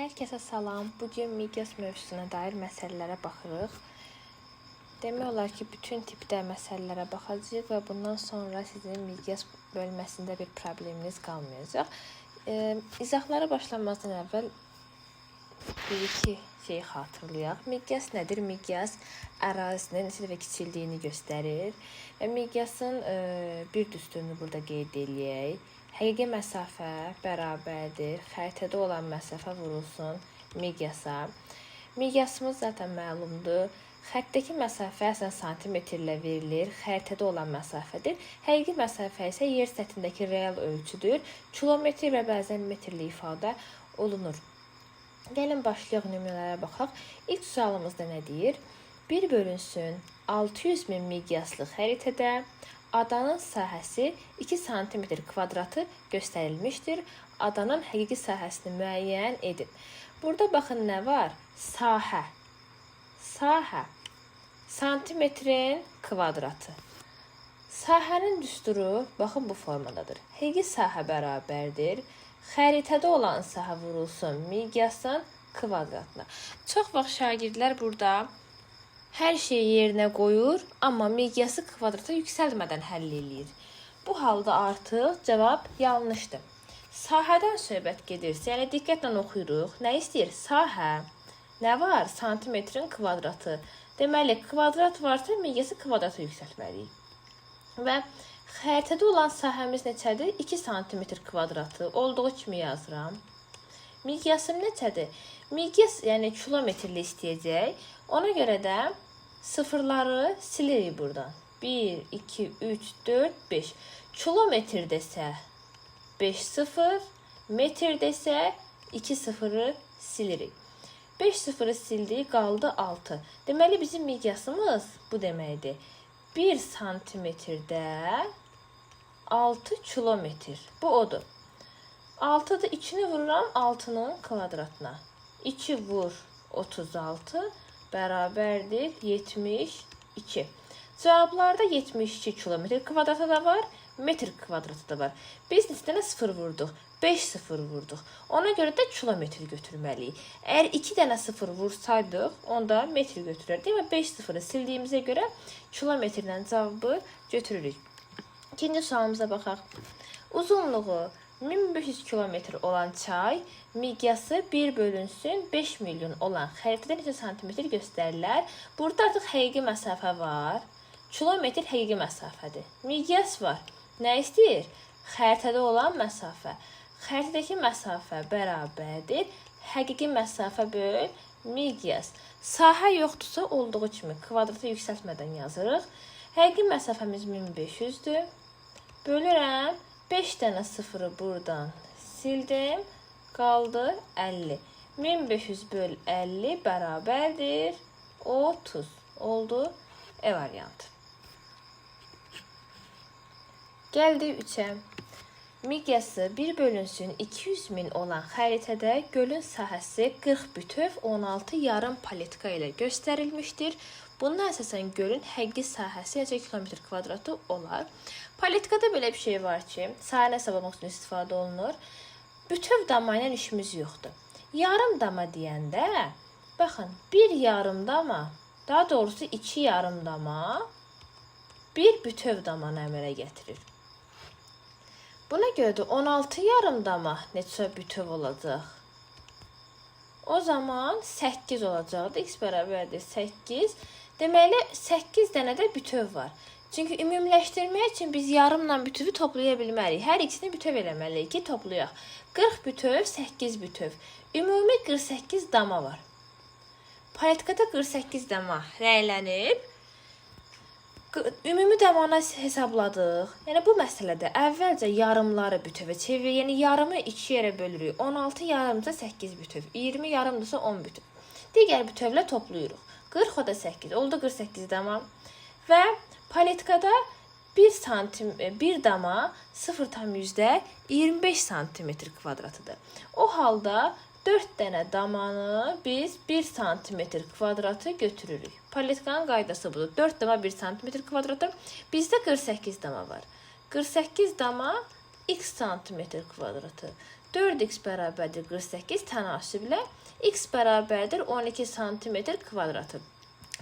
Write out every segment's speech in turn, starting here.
Hər kəsə salam. Bugün miqyas mövzusuna dair məsələlərə baxırıq. Demək olar ki, bütün tipdə məsələlərə baxacağıq və bundan sonra sizin miqyas bölməsində bir probleminiz qalmayacaq. İzahlara başlamazdan əvvəl bir-iki şeyi xatırlayaq. Miqyas nədir? Miqyas ərazinin neçə və kiçildiyini göstərir və miqyasın bir düsturunu burada qeyd edək. Həqiqi məsafə bərabərdir. Xəritədə olan məsafə vurulsun miqyasa. Miqyasımız zaten məlumdur. Xəttdəki məsafə əslən santimetrlə verilir. Xəritədə olan məsafədir. Həqiqi məsafə isə yer səthindəki real ölçüdür. Kilometr və bəzən metrlə ifadə olunur. Gəlin başlayaq nümunələrə baxaq. İlk sualımızda nə deyir? 1 bölünsün 600.000 miqyaslı xəritədə adanın sahəsi 2 sm kvadratı göstərilmişdir. Adanın həqiqi sahəsini müəyyən edin. Burada baxın nə var? Sahə. Sahə. Santimetrin kvadratı. Sahənin düsturu baxın bu formadadır. Həqiqi sahə bərabərdir. Xəritədə olan sahə vurulsun miqyasın kvadratına. Çox vaxt şagirdlər burada hər şeyi yerinə qoyur, amma miqyası kvadrata yüksəlmədən həll eləyir. Bu halda artıq cavab yanlışdır. Sahədən söhbət gedirsə, yəni diqqətlə oxuyuruq. Nə istəyir? Sahə. Nə var? Santimetrin kvadratı. Deməli, kvadrat varsa miqyası kvadrata yüksəltməliyik. Və xəritədə olan sahəmiz neçədir? 2 sm kvadratı. Olduğu kimi yazıram. Miqyasım neçədir? Miqyas, yəni kilometrli istəyəcək. Ona görə də sıfırları silirik buradan. 1, 2, 3, 4, 5. Kilometr desə 5 sıfır, metr desə 2 sıfırı silirik. 5 sıfırı sildik, qaldı 6. Deməli, bizim miqyasımız bu deməkdir. 1 santimetrdə 6 kilometr. Bu odur. 6'da içini vururam 6'nın kvadratına. 2 vur 36 bərabərdir 72. Cavablarda 72 kilometr kvadratı da var, metr kvadratı da var. Biz neçə dənə 0 vurduq? 5 0 vurduq. Ona görə də kilometr götürməliyik. Əgər 2 dənə 0 vursaydıq, onda metr götürərdik və 5 0'ı sildiyimizə görə kilometrlə cavabı götürürük. İkinci sualımıza baxaq. Uzunluğu 1500 kilometr olan çay miqyası 1 bölünsün 5 milyon olan xəritədə neçə santimetr göstərilər? Burada artıq həqiqi məsafə var. Kilometr həqiqi məsafədir. Miqyas var. Nə istəyir? Xəritədə olan məsafə. Xəritədəki məsafə bərabərdir. Həqiqi məsafə böl miqyas. Sahə yoxdursa olduğu kimi kvadrata yüksəltmədən yazırıq. Həqiqi məsafəmiz 1500'dür. Bölürəm. 5 dənə sıfırı buradan sildim. Qaldı 50. 1500 böl 50 bərabərdir 30. Oldu E variantı. Gəldi 3'ə. Miqyası 1 bölünsün 200.000 olan xəritədə gölün sahəsi 40,16 yarım paletka ilə göstərilmişdir. Bundan əsasən gölün həqiqi sahəsi necə kilometr kvadratı olar. Paletkada belə bir şey var ki, sahəni hesablamaq üçün istifadə olunur. Bütöv dama ilə işimiz yoxdur. Yarım dama deyəndə, baxın, bir yarım dama, daha doğrusu 2 yarım dama, bir bütöv damanı əmələ gətirir. Buna görə də 16 yarım dama neçə bütöv olacaq? O zaman 8 olacaqdır. X bərabərdir 8. Deməli, 8 dənə də bütöv var. Çünki ümumiləşdirmək üçün biz yarımla bütövi toplaya bilmərik. Hər ikisini bütöv eləməliyik ki, toplayaq. 40 bütöv, 8 bütöv. Ümumi 48 dama var. Paletkada 48 dama rəylənib. Ümumi damanı hesabladıq. Yəni, bu məsələdə əvvəlcə yarımları bütövə çevirir. Yəni, yarımı 2 yerə bölürük. 16 yarımca 8 bütöv. 20 yarımdırsa 10 bütöv. Digər bütövlə toplayırıq. 40 o da 8. Oldu 48 dama. Və paletkada 1 dama 0,25 santimetr kvadratıdır. O halda 4 dənə damanı biz 1 santimetr kvadratı götürürük. Paletkanın qaydası budur. 4 dama 1 santimetr kvadratı. Bizdə 48 dama var. 48 dama x santimetr kvadratı. 4x bərabərdir 48 tənasüblə x bərabərdir 12 santimetr kvadratı.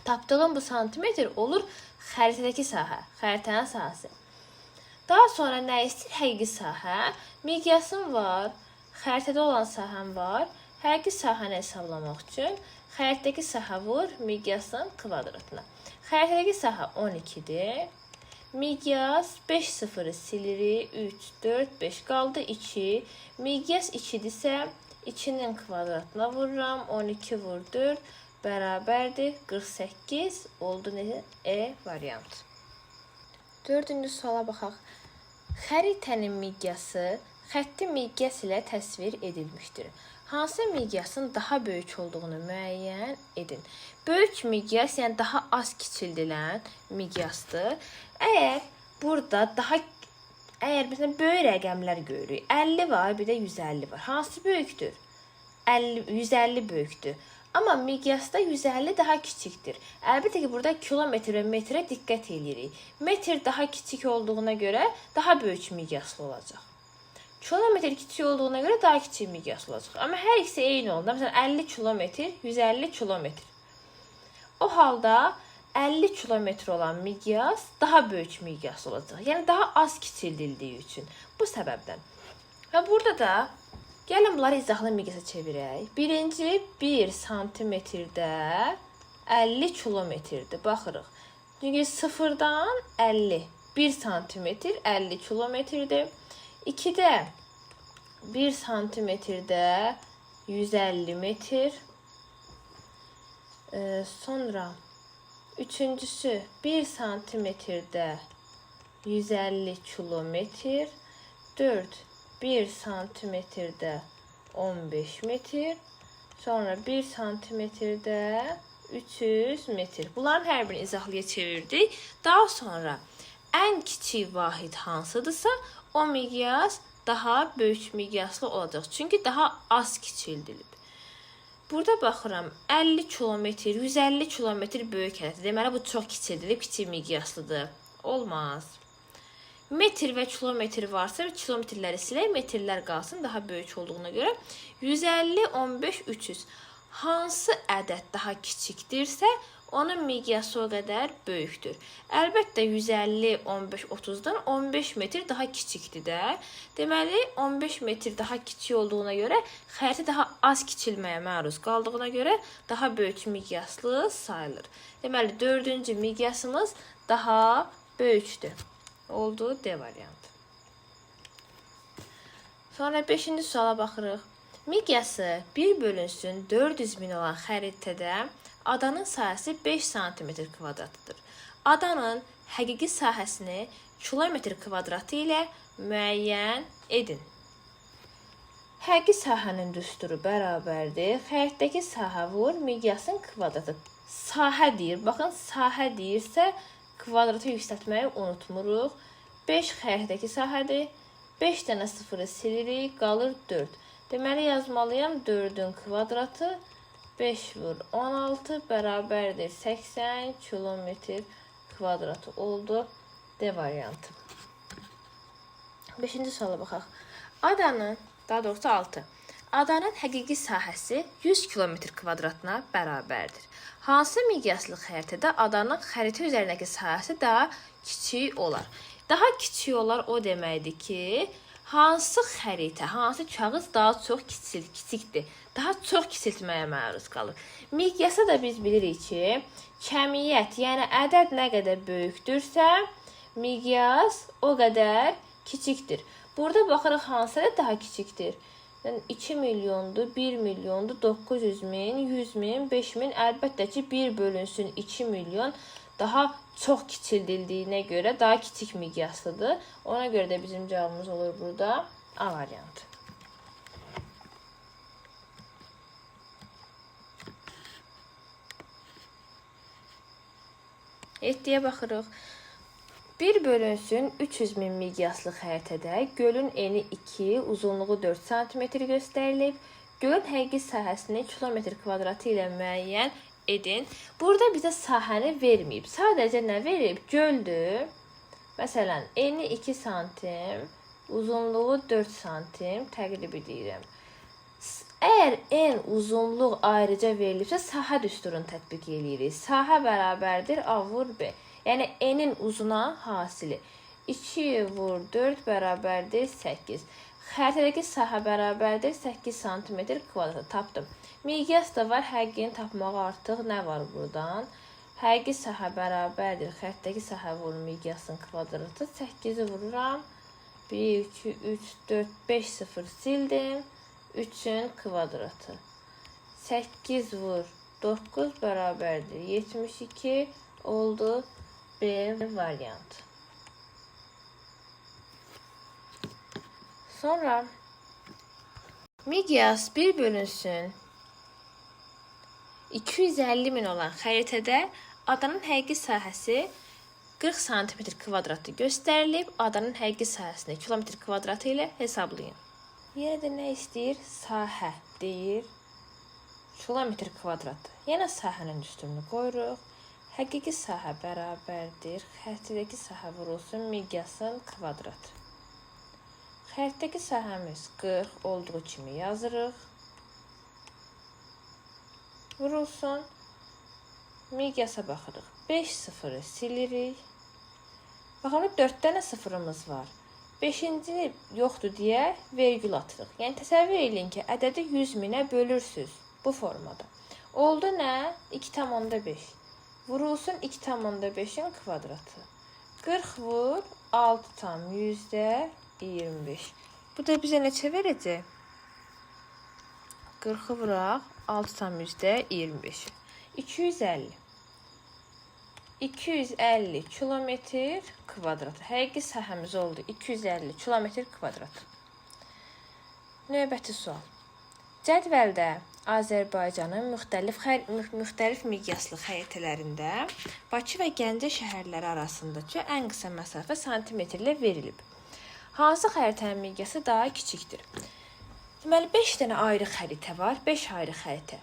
Tapdığım bu santimetr olur xəritədəki sahə, xəritənin sahəsi. Daha sonra nə istəyir? Həqiqi sahə. Miqyasım var, xəritədə olan sahəm var. Həqiqi sahəni hesablamaq üçün xəritədəki sahə vur miqyasın kvadratına. Xəritədəki sahə 12-dir. Miqyas 5 sıfırı silirik. 3, 4, 5 qaldı 2. Miqyas 2-dirsə 2-nin kvadratına vururam. 12 vur 4 bərabərdir 48 oldu necə? E variantı. Dördüncü suala baxaq. Xəritənin miqyası xətti miqyas ilə təsvir edilmişdir. Hansı miqyasın daha böyük olduğunu müəyyən edin. Böyük miqyas, yəni daha az kiçildilən miqyasdır. Əgər burada məsələn böyük rəqəmlər görürük. 50 var, bir də 150 var. Hansı böyükdür? 150 böyükdür. Amma miqyasda 150 daha kiçikdir. Əlbəttə ki, burada kilometr və metrə diqqət edirik. Metr daha kiçik olduğuna görə daha böyük miqyaslı olacaq. Kilometr kiçik olduğuna görə daha kiçik miqyaslı olacaq. Amma hər ikisi eyni oldu. Məsələn, 50 kilometr, 150 kilometr. O halda 50 kilometr olan miqyas daha böyük miqyaslı olacaq. Yəni, daha az kiçildildiyi üçün. Bu səbəbdən. Və burada da gəlin bunları izahlı miqyasa çevirək. Birinci 1 santimetrdə 50 kilometrdir. Baxırıq. Çünki 0-dan 50. 1 santimetr 50 kilometrdir. 2-də 1 santimetrdə 150 metr. Sonra üçüncüsü 1 santimetrdə 150 kilometr. 4 1 santimetrdə 15 metr. Sonra 1 santimetrdə 300 metr. Bunların hər birini izahlıya çevirdik. Daha sonra ən kiçik vahid hansıdırsa o miqyas daha böyük miqyaslı olacaq. Çünki daha az kiçildilib. Burada baxıram 50 kilometr, 150 kilometr böyük hədəfdir. Deməli bu çox kiçildilib, kiçik miqyaslıdır. Olmaz. Metr və kilometr varsa kilometrləri silək, metrlər qalsın daha böyük olduğuna görə. 150, 15, 300. Hansı ədəd daha kiçikdirsə, onun miqyası o qədər böyükdür. Əlbəttə 150, 15, 30-dan 15 metr daha kiçikdir də. Deməli 15 metr daha kiçik olduğuna görə xəritə daha az kiçilməyə məruz qaldığına görə daha böyük miqyaslı sayılır. Deməli 4-cü miqyasımız daha böyükdür. Oldu D variantı. Sonra 5-ci suala baxırıq. Miqyası 1 bölünsün 400 min olan xəritədə adanın sahəsi 5 cm kvadratıdır. Adanın həqiqi sahəsini kilometr kvadratı ilə müəyyən edin. Həqiqi sahənin düsturu bərabərdir. Xəritdəki sahə vur miqyasın kvadratı. Sahə deyir. Baxın, sahə deyirsə kvadratı yüksəltməyi unutmuruq. 5 xəritdəki sahədir. 5 dənə sıfırı silirik, qalır 4. Deməli yazmalıyam 4-ün kvadratı 5 vur 16 bərabərdir 80 kilometr kvadratı oldu. D variantı. 5-ci suala baxaq. Adanın, daha doğrusu 6. Adanın həqiqi sahəsi 100 kilometr kvadratına bərabərdir. Hansı miqyaslı xəritədə adanın xəritə üzərindəki sahəsi daha kiçik olar? Daha kiçik olar o deməkdir ki, hansı xəritə, hansı kağız daha çox kiçikdir, daha çox kiçiltməyə məruz qalır. Miqyasa da biz bilirik ki, kəmiyyət, yəni ədəd nə qədər böyükdürsə, miqyas o qədər kiçikdir. Burada baxırıq hansı ədəd daha kiçikdir. Yəni 2 milyondur, 1 milyondur, 900 min, 100 min, 5 min. Əlbəttə ki, 1 bölünsün 2 milyon daha çox kiçildildiyinə görə daha kiçik miqyaslıdır. Ona görə də bizim cavabımız olur burada A variantı. Etdiyə baxırıq. 1 bölünsün 300 min miqyaslı xəritədə gölün eni 2, uzunluğu 4 cm göstərilib. Gölün həqiqi sahəsini kilometr kvadratı ilə müəyyən edin. Burada bizə sahəni verməyib. Sadəcə nə verib? Göldür. Məsələn, eni 2 santim, uzunluğu 4 santim təqrib edirəm. Əgər n uzunluq ayrıca verilibsə, sahə düsturunu tətbiq edirik. Sahə bərabərdir A vur B. Yəni n-in uzuna hasili 2 vur 4 bərabərdir 8. Xəritədəki sahə bərabərdir 8 sm kvadrat. Tapdım. Miqyas da var. Həqiqini tapmağa artıq nə var buradan? Həqiqi sahə bərabərdir. Xəritədəki sahə vur miqyasın kvadratı. 8-i vururam. 1, 2, 3, 4, 5, 0 sildim. 3-ün kvadratı. 8 vur 9 bərabərdir 72 oldu B variantı. Sonra miqyas 1 bölünsün 250 min olan xəritədə adanın həqiqi sahəsi 40 cm kvadratı göstərilib. Adanın həqiqi sahəsini kilometr kvadratı ilə hesablayın. Yenə də nə istəyir? Sahə deyir. Kilometr kvadratı. Yenə sahənin üstünlüyünü qoyuruq. Həqiqi sahə bərabərdir. Xəritədəki sahə vurulsun miqyasın kvadratı. Xəritdəki sahəmiz 40 olduğu kimi yazırıq. Vurulsun. Miqyasa baxırıq. 5 sıfırı silirik. Baxın, 4 dənə sıfırımız var. 5-ci yoxdur deyə vergül atırıq. Yəni təsəvvür edin ki, ədədi 100 minə bölürsüz bu formada. Oldu nə? 2,5. Vurulsun 2,5-in kvadratı. 40 vur 6,25. Bu da bizə neçə verəcək? 40-ı vuraq 6,25. 250. 250 kilometr kvadratı. Həqiqi sahəmiz oldu 250 kilometr kvadratı. Növbəti sual. Cədvəldə Azərbaycanın müxtəlif miqyaslı xəritələrində Bakı və Gəncə şəhərləri arasındakı ən qısa məsafə santimetrlə verilib. Hansı xəritənin miqyası daha kiçikdir? Deməli, 5 dənə ayrı xəritə var, 5 ayrı xəritə.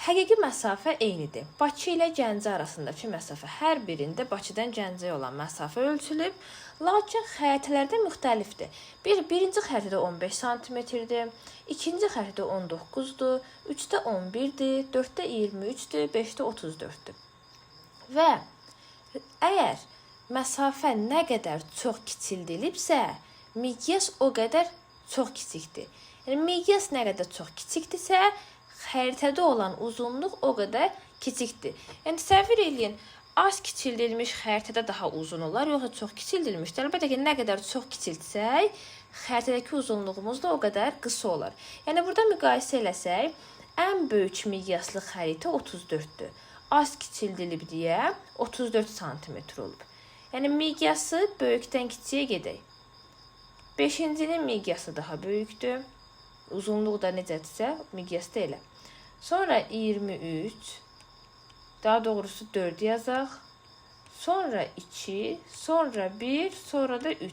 Həqiqi məsafə eynidir. Bakı ilə Gəncə arasındakı məsafə hər birində Bakıdan Gəncəyə olan məsafə ölçülüb, lakin xəritələrdə müxtəlifdir. Birinci xəritədə 15 cm-dir, ikinci xəritədə 19-dur, 3-də 11-dir, 4-də 23-dür, 5-də 34-dür. Və əgər məsafə nə qədər çox kiçildilibsə, miqyas o qədər çox kiçikdir. Yəni, miqyas nə qədər çox kiçikdirsə, xəritədə olan uzunluq o qədər kiçikdir. Yəni, təsəvvür edin, az kiçildilmiş xəritədə daha uzun olar, yoxsa çox kiçildilmişdir. Əlbəttə ki, nə qədər çox kiçiltsək, xəritədəki uzunluğumuz da o qədər qısa olar. Yəni, burada müqayisə eləsək, ən böyük miqyaslı xəritə 34-dür. Az kiçildilib deyə 34 cm olub. Yəni, miqyası böyükdən kiçiyə gedək. 5-cinin miqyası daha böyükdür. Uzunluq da necədirsə, miqyası da elə. Sonra 23, daha doğrusu 4 yazaq. Sonra 2, sonra 1, sonra da 3.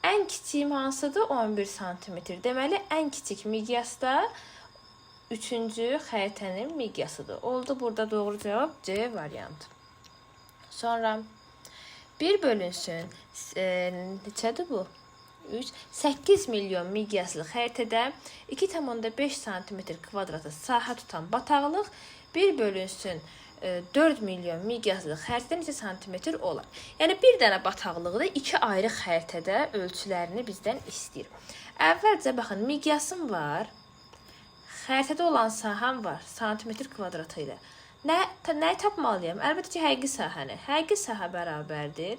Ən kiçiyim hansıdır? 11 cm. Deməli, ən kiçik miqyasda 3-cü xəritənin miqyasıdır. Oldu burada doğru cavab C variantı. Sonra 1 bölünsün. Neçədir bu? 8 milyon miqyaslı xəritədə 2,5 cm kvadratı sahə tutan bataqlıq 1 bölünsün 4 milyon miqyaslı xəritədə neçə santimetr olar? Yəni, bir dənə bataqlıqda 2 ayrı xəritədə ölçülərini bizdən istəyir. Əvvəlcə, baxın, miqyasım var, xəritədə olan sahəm var, santimetr kvadratı ilə. Nəyi tapmalıyam? Əlbəttə ki, həqiqi sahəni. Həqiqi sahə bərabərdir.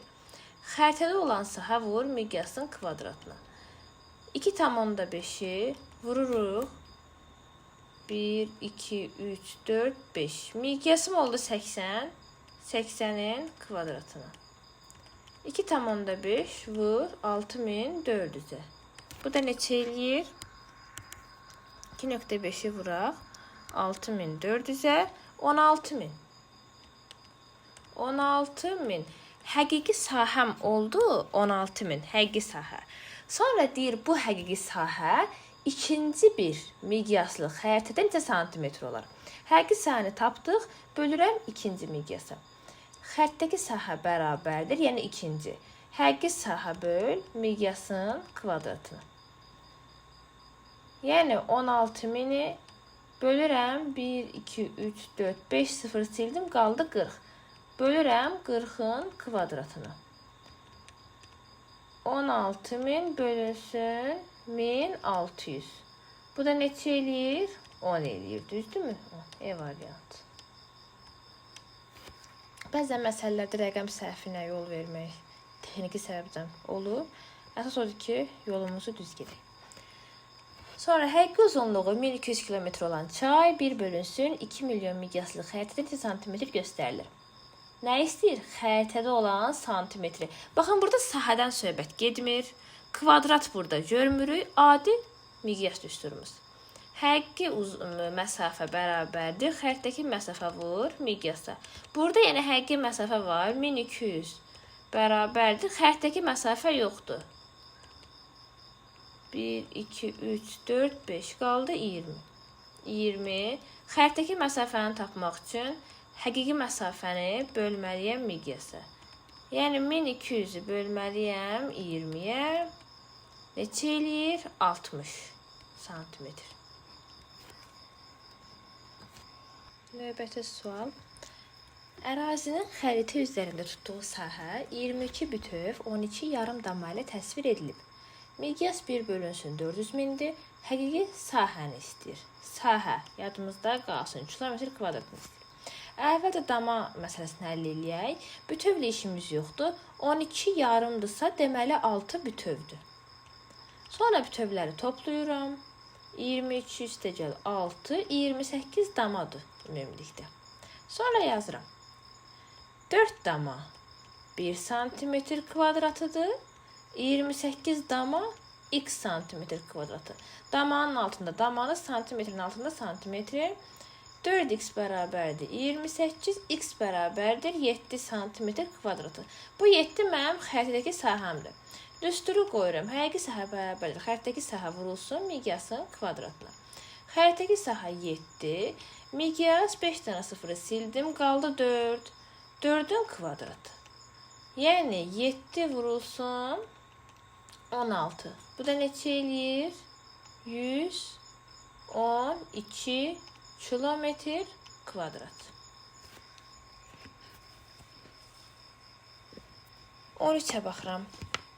Xəritədə olan sahə vur miqyasın kvadratına. 2,5-i vururuq. 1, 2, 3, 4, 5. Miqyasım oldu 80. 80-in kvadratına. 2,5 vur 6400-ə. Bu da neçə eləyir? 2,5-i vuraq. 6400-ə. 16.000. 16.000. Həqiqi sahəm oldu 16.000. Həqiqi sahə. Sonra deyir, bu həqiqi sahə ikinci bir miqyaslı xəritədə neçə santimetr olar? Həqiqi sahəni tapdıq, bölürəm ikinci miqyasa. Xəttdəki sahə bərabərdir, yəni ikinci. həqiqi sahə böl miqyasın kvadratını. Yəni 16.000-i bölürəm 1, 2, 3, 4, 5 0 sildim, qaldı 40. Bölürəm 40-ın kvadratını. 16.000 bölünsün 1600. Bu da neçə eləyir? 10 eləyir, düzdürmü? E variantı. Bəzən məsələlərdə rəqəm səhvinə yol vermək texniki səbəbdən olur. Əsas odur ki, yolumuzu düz gedək. Sonra həqiqi uzunluğu 1200 km olan çay 1 bölünsün 2 milyon miqyaslı xəritədə santimetr göstərilir. Nə istəyir? Xəritədə olan santimetri. Baxın, burada sahədən söhbət getmir. Kvadrat burada görmürük. Adi miqyas düsturumuz. Həqiqi məsafə bərabərdir. Xəritədəki məsafə vur miqyasa. Burada yəni həqiqi məsafə var. 1200 bərabərdir. Xəritədəki məsafə yoxdur. 1, 2, 3, 4, 5 qaldı 20. 20. Xəritədəki məsafəni tapmaq üçün həqiqi məsafəni bölməliyəm miqyasa. Yəni 1200-ü bölməliyəm 20-yə. Neçə eləyir? 60 santimetr. Növbəti sual. Ərazinin xəritə üzərində tutduğu sahə 22 bütöv 12 yarım dama ilə təsvir edilib. Miqyas 1 bölünsün 400 mindir. Həqiqi sahəni istəyir. Sahə yadımızda qalsın. Kilometr kvadratını istəyir. Əvvəldə dama məsələsini həll eləyək. Bütövlə işimiz yoxdur. 12 yarımdırsa, deməli 6 bütövdür. Sonra bütövləri toplayıram. 23 üstəgəl 6, 28 damadır ümumilikdə. Sonra yazıram. 4 dama 1 santimetr kvadratıdır. 28 dama x santimetr kvadratı. Damanın altında damanı, santimetrin altında santimetri. 4x bərabərdir 28, x bərabərdir 7 santimetr kvadratı. Bu 7 mənim xəritədəki sahəmdir. Düsturu qoyuram. Həqiqi sahə bərabərdir. Xəritədəki sahə vurulsun miqyasın kvadratına. Xəritədəki sahə 7. Miqyas 5 dənə sıfırı sildim. Qaldı 4. 4-ün kvadratı. Yəni 7 vurulsun 16. Bu da neçə eləyir? 112 kilometr kvadrat. 13-ə baxıram.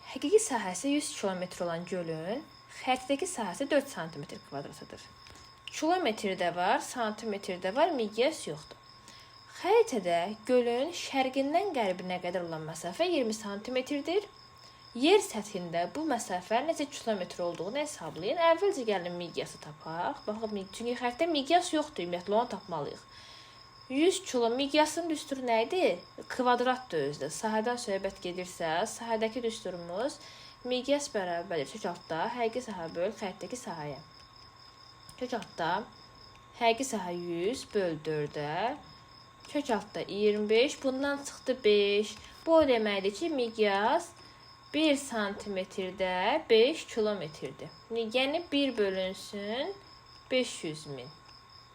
Həqiqi sahəsi 100 kilometr olan gölün xəritədəki sahəsi 4 santimetr kvadratıdır. Kilometrdə var, santimetrdə var, miqyas yoxdur. Xəritədə gölün şərqindən qərbinə qədər olan məsafə 20 santimetrdir. Yer səthində bu məsafə necə kilometr olduğunu hesablayın. Əvvəlcə gəlin miqyası tapaq. Baxın, çünki xəritədə miqyas yoxdur, ümumiyyətlə onu tapmalıyıq. 100 kilo miqyasının düsturu nə idi? Kvadratdır özdə. Sahədən söhbət gedirsə, sahədəki düsturumuz miqyas bərabərdir. Kök altda həqiqi sahə böl xəritədəki sahəyə. Kök altda həqiqi sahə 100 böl 4-ə. Kök altda 25, bundan çıxdı 5. Bu o deməkdir ki, miqyas 1 santimetrdə 5 kilometrdir. Yəni 1 bölünsün 500 min.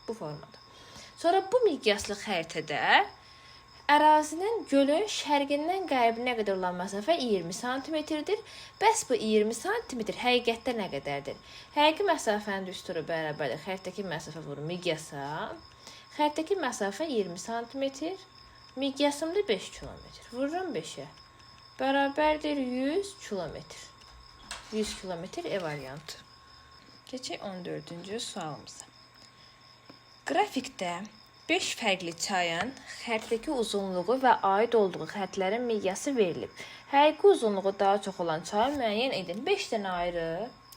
Bu formada. Sonra bu miqyaslı xəritədə ərazinin gölün şərqindən qərbinə qədər olan məsafə 20 santimetrdir. Bəs bu 20 santimetr həqiqətdə nə qədərdir? Həqiqi məsafənin düsturu bərabərdir. Xəritədəki məsafə vurur miqyasa. Xəritədəki məsafə 20 santimetr. Miqyasımda 5 kilometr. Vururam 5-ə. Bərabərdir 100 kilometr. 100 kilometr E variantı. Keçək 14-cü sualımıza. Qrafikdə 5 fərqli çayın xəritədəki uzunluğu və aid olduğu xəttlərin miqyası verilib. Həqiqi uzunluğu daha çox olan çayı müəyyən edin. 5 dənə ayrı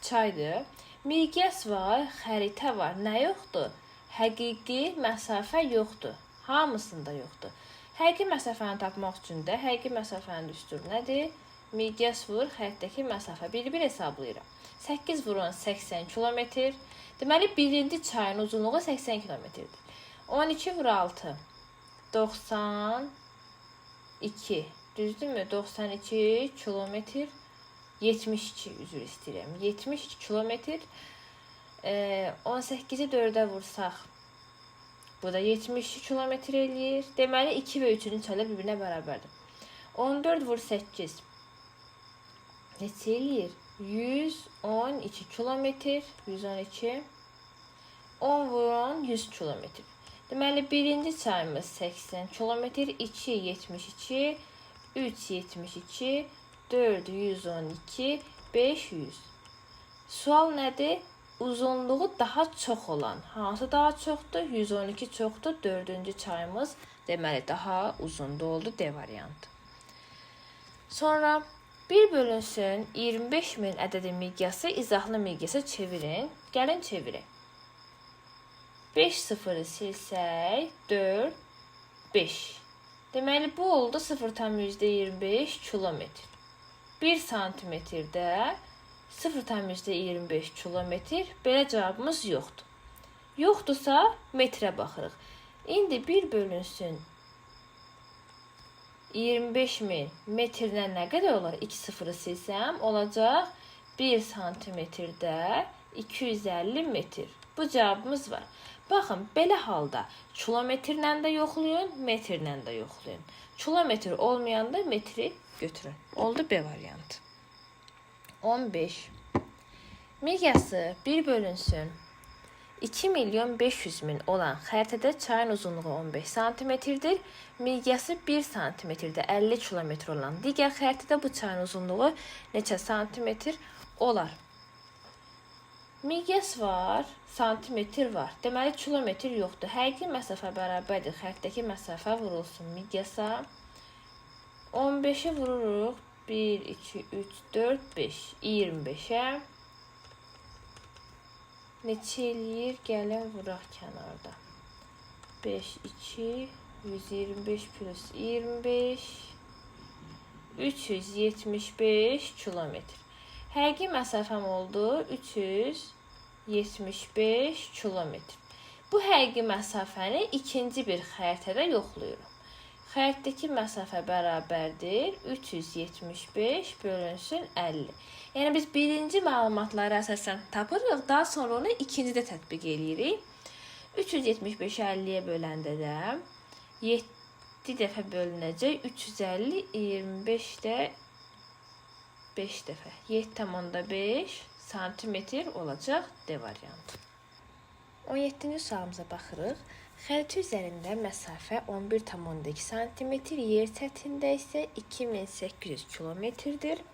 çaydır. Miqyas var, xəritə var. Nə yoxdur? Həqiqi məsafə yoxdur. Hamısında yoxdur. Həqiqi məsafəni tapmaq üçün də həqiqi məsafənin düsturu nədir? Miqyas vur, xəritdəki məsafə. Bir-bir hesablayıram. 8 vurun 80 kilometr. Deməli, birinci çayın uzunluğu 80 kilometrdir. 12 vur 6. 92. Düzdürmü? 92 kilometr. 72 üzr istəyirəm. 72 kilometr. 18-i 4-ə vursaq. Bu da 72 kilometr eləyir. Deməli, 2 və 3-cü çaylar bir-birinə bərabərdir. 14 vur 8. neçə eləyir? 112 kilometr, 112, 10 vurun 100 kilometr. Deməli, birinci çayımız 80 kilometr, 2 72, 3 72, 4 112, 5 100. Sual nədir? Uzunluğu daha çox olan. Hansı daha çoxdur? 112 çoxdur. Dördüncü çayımız deməli daha uzundu oldu D variantı. Sonra 1 bölünsün 25.000 ədədi miqyası izahlı miqyasa çevirin. Gəlin çevirək. 5 sıfırı silsək 4, 5. Deməli, bu oldu 0,25 kilometr. 1 santimetrdə 0,25 kilometr. Belə cavabımız yoxdur. Yoxdursa metrə baxırıq. İndi 1 bölünsün 25.000 metrdən nə qədər olar? 2 sıfırı silsəm olacaq 1 santimetrdə 250 metr. Bu cavabımız var. Baxın, belə halda kilometrlə də yoxlayın, metrlə də yoxlayın. Kilometr olmayanda metri götürün. Oldu B variantı. 15. Miqyası 1 bölünsün 2.500.000 olan xəritədə çayın uzunluğu 15 santimetrdir. Miqyası 1 santimetrdə 50 kilometr olan digər xəritədə bu çayın uzunluğu neçə santimetr olar? Miqyas var, santimetr var. Deməli, kilometr yoxdur. Həqiqi məsafə bərabərdir. Xəritdəki məsafə vurulsun miqyasa. 15-i vururuq. 1, 2, 3, 4, 5. 25-ə. Neçə eləyir? Gəlin vuraq kənarda. 5, 2, 125 plus 25. 375 kilometr. Həqiqi məsafəm oldu 375 kilometr. Bu həqiqi məsafəni ikinci bir xəritədə yoxlayıram. Xəritdəki məsafə bərabərdir 375 bölünsün 50. Yəni biz birinci məlumatları əsasən tapırıq, daha sonra onu ikincidə tətbiq eləyirik. 375-i 50-yə böləndə də 7 dəfə bölünəcək. 350, 25-də 5 dəfə. 7,5 santimetr olacaq D variantı. 17-ci sualımıza baxırıq. Xəritə üzərində məsafə 11,2 cm, yer səthində isə 2800 kilometrdir.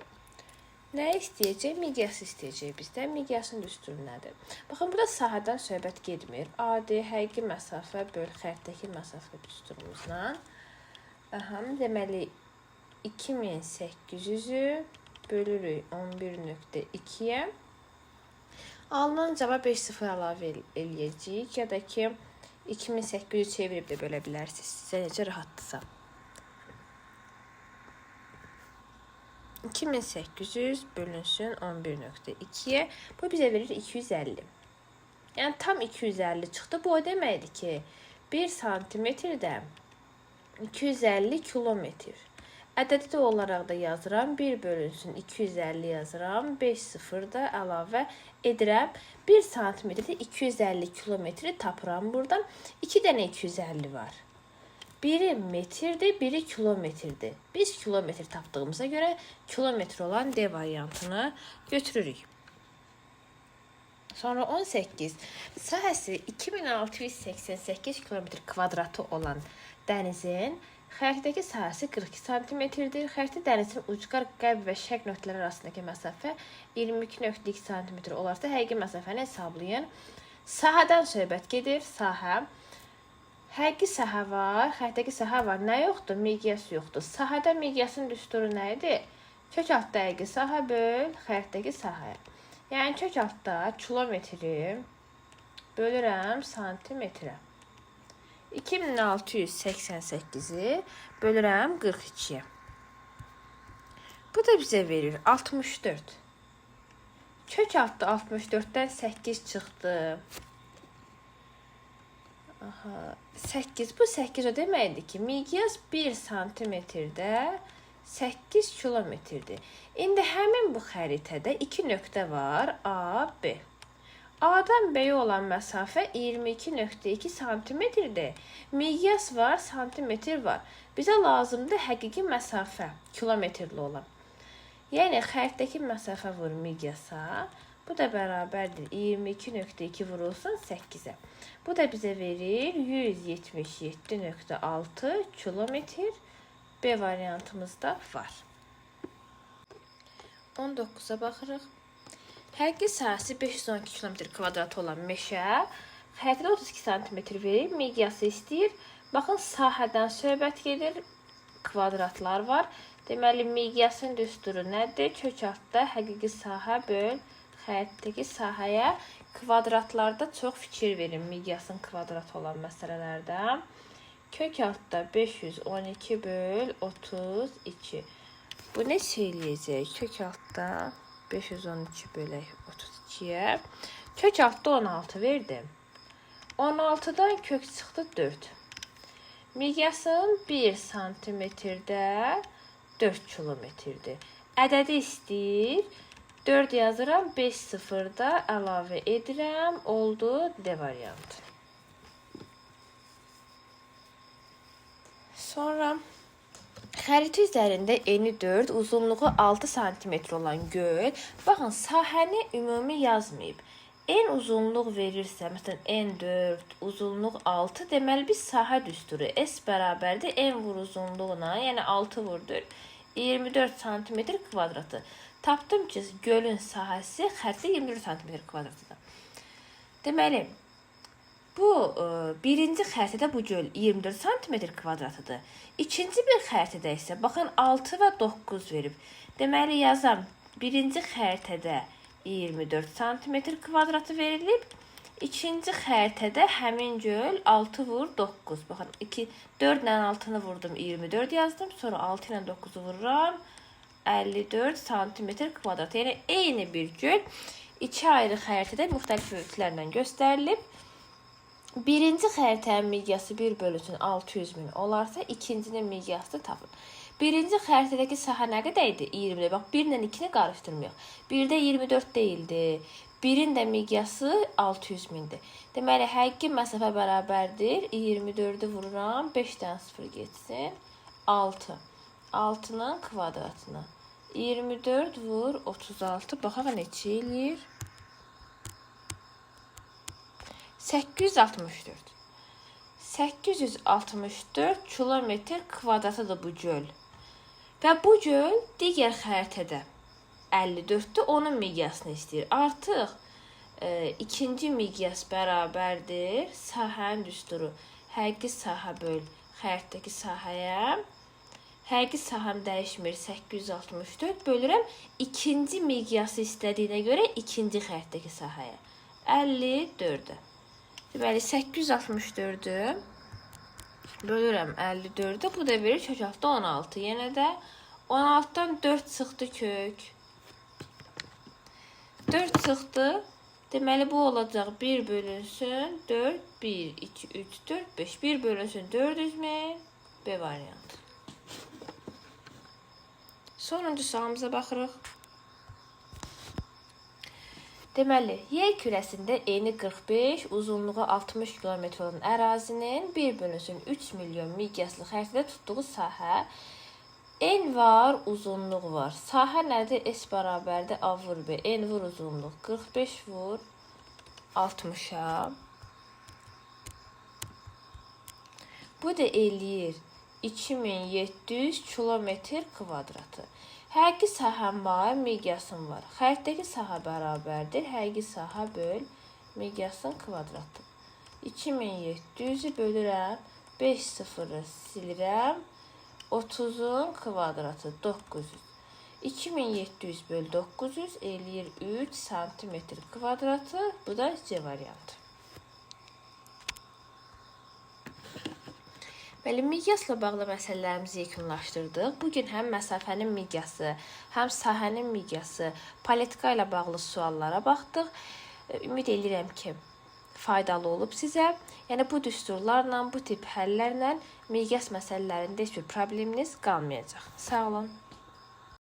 Nə istəyəcək? Miqyası istəyəcək bizdən. Miqyasın düsturu nədir? Baxın, burada sahədən söhbət getmir. Adi, həqiqi məsafə böl xəritdəki məsafə düsturumuzla. Deməli, 2800-ü bölürük 11,2-yə. Alınan cavab 5 sıfır əlavə eləyəcəyik. Ya da ki, 2800 çevirib də bölə bilərsiniz. Sizə necə rahatdırsa. 2800 bölünsün 11,2-yə. Bu bizə verir 250. Yəni, tam 250 çıxdı. Bu o deməkdir ki, 1 santimetrdə 250 kilometr. Ədədi də olaraq da yazıram. 1 bölünsün 250 yazıram. 5 sıfır da əlavə edirəm. 1 santimetrdə 250 kilometri tapıram buradan. 2 dənə 250 var. Biri metrdir, biri kilometrdir. Biz kilometr tapdığımıza görə kilometr olan D variantını götürürük. Sonra 18. Sahəsi 2688 km kvadratı olan dənizin xəritədəki sahəsi 42 cm-dir. Xəritə dənizin ucqar, qərb və şərq nöqtələri arasındakı məsafə 22,2 cm olarsa, həqiqi məsafəni hesablayın. Sahədən söhbət gedir. Sahə. Həqiqi sahə var, xəritədəki sahə var. Nə yoxdur? Miqyas yoxdur. Sahədə miqyasın düsturu nə idi? Kök altda həqiqi sahə böl xəritədəki sahəyə. Yəni, kök altda kilometri bölürəm santimetrə. 2688-i bölürəm 42-yə. Bu da bizə verir 64. Kök altda 64-dən 8 çıxdı. 8. Bu 8 o deməkdir ki, miqyas 1 santimetrdə 8 kilometrdir. İndi həmin bu xəritədə 2 nöqtə var, A, B. A-dan B-yə olan məsafə 22,2 santimetrdir. Miqyas var, santimetr var. Bizə lazımdır həqiqi məsafə, kilometrli olan. Yəni xərtdəki məsafə vur miqyasa. Bu da bərabərdir 22.2 vurulsun 8-ə. Bu da bizə verir 177.6 kilometr. B variantımızda var. 19-a baxırıq. Həqiqi sahəsi 512 km kvadrat olan meşə xərtdə 32 cm verib, miqyası istəyir. Baxın, sahədən söhbət gedir, kvadratlar var. Deməli, miqyasın düsturu nədir? Kök altda həqiqi sahə böl xərtdəki sahəyə. Kvadratlarda çox fikir verin miqyasın kvadrat olan məsələlərdə. Kök altda 512 böl 32. Bu neçə eləyəcək? Kök altda 512 bölək 32-yə. Kök altda 16 verdim. 16-dan kök çıxdı 4. Miqyasın 1 santimetrdə 4 kilometrdir. Ədədi istəyir. 4 yazıram, 5 sıfırda əlavə edirəm. Oldu D variantı. Sonra xəritə üzərində eni 4, uzunluğu 6 cm olan göl. Baxın, sahəni ümumi yazmayıb. En uzunluq verirsə, məsələn, N4, uzunluq 6, deməli biz sahə düsturu S bərabərdir en vur uzunluğuna, yəni 6 vurdur, 24 cm kvadratı. Tapdım ki, gölün sahəsi xərtdə 24 cm kvadratıdır. Deməli, bu birinci xərtədə bu göl 24 cm kvadratıdır. İkinci bir xərtədə isə, baxın, 6 və 9 verib. Deməli, yazam, birinci xərtədə 24 cm kvadratı verilib. İkinci xərtədə həmin göl 6 vur 9. Baxın, 4 ilə 6-nı vurdum, 24 yazdım. Sonra 6 ilə 9-u vururam, 54 cm kvadrat. Yəni, eyni bir göl iki ayrı xəritədə müxtəlif ölçülərlə göstərilib. Birinci xəritənin miqyası 1 bölünsün 600.000 olarsa, ikincinin miqyasını tapın. Birinci xəritədəki sahə nə qədər idi? 20. Bax, 1 ilə 2-ni qarışdırmayaq. 1-də 24 deyildi. 1-in də miqyası 600.000-dir. Deməli, həqiqi məsafə bərabərdir. 24-ü vururam, 5-dən 0 geçsin. 6. 6-nın kvadratına. 24 vur 36. Baxaq neçə eləyir? 864. 864 kilometr kvadratıdır bu göl. Və bu göl digər xəritədə 54-dür, onun miqyasını istəyir. Artıq ikinci miqyas bərabərdir sahənin düsturu. Həqiqi sahə böl xəritdəki sahəyə. Həqiqi sahəm dəyişmir 864 bölürəm. İkinci miqyası istədiyinə görə ikinci xəritdəki sahəyə. 54-də. Deməli, 864-ü bölürəm 54-də. Bu da verir kök altda 16. Yenə də 16-dan 4 çıxdı kök. 4 çıxdı. Deməli, bu olacaq 1 bölünsün 4, 1, 2, 3, 4, 5. 1 bölünsün 400.000. B variantı. Sonuncu sualımıza baxırıq. Deməli, yer kürəsində eni 45, uzunluğu 60 km olan ərazinin 1 bölünsün 3 milyon miqyaslı xəritədə tutduğu sahə. En var, uzunluq var. Sahə nədir? S bərabərdir A vur B. En vur uzunluq 45 vur 60-a. Bu da eləyir 2700 kilometr kvadratı. Həqiqi sahəm var, miqyasım var. Xəritdəki sahə bərabərdir. Həqiqi sahə böl miqyasın kvadratı. 2700-ü bölürəm. 5 sıfırı silirəm. 30-un kvadratı 900. 2700 böl 900 eləyir 3 santimetr kvadratı. Bu da C variantı. Bəli, miqyasla bağlı məsələlərimizi yekunlaşdırdıq. Bugün həm məsafənin miqyası, həm sahənin miqyası, paletika ilə bağlı suallara baxdıq. Ümid edirəm ki, faydalı olub sizə. Yəni, bu düsturlarla, bu tip həllərlə miqyas məsələlərində heç bir probleminiz qalmayacaq. Sağ olun.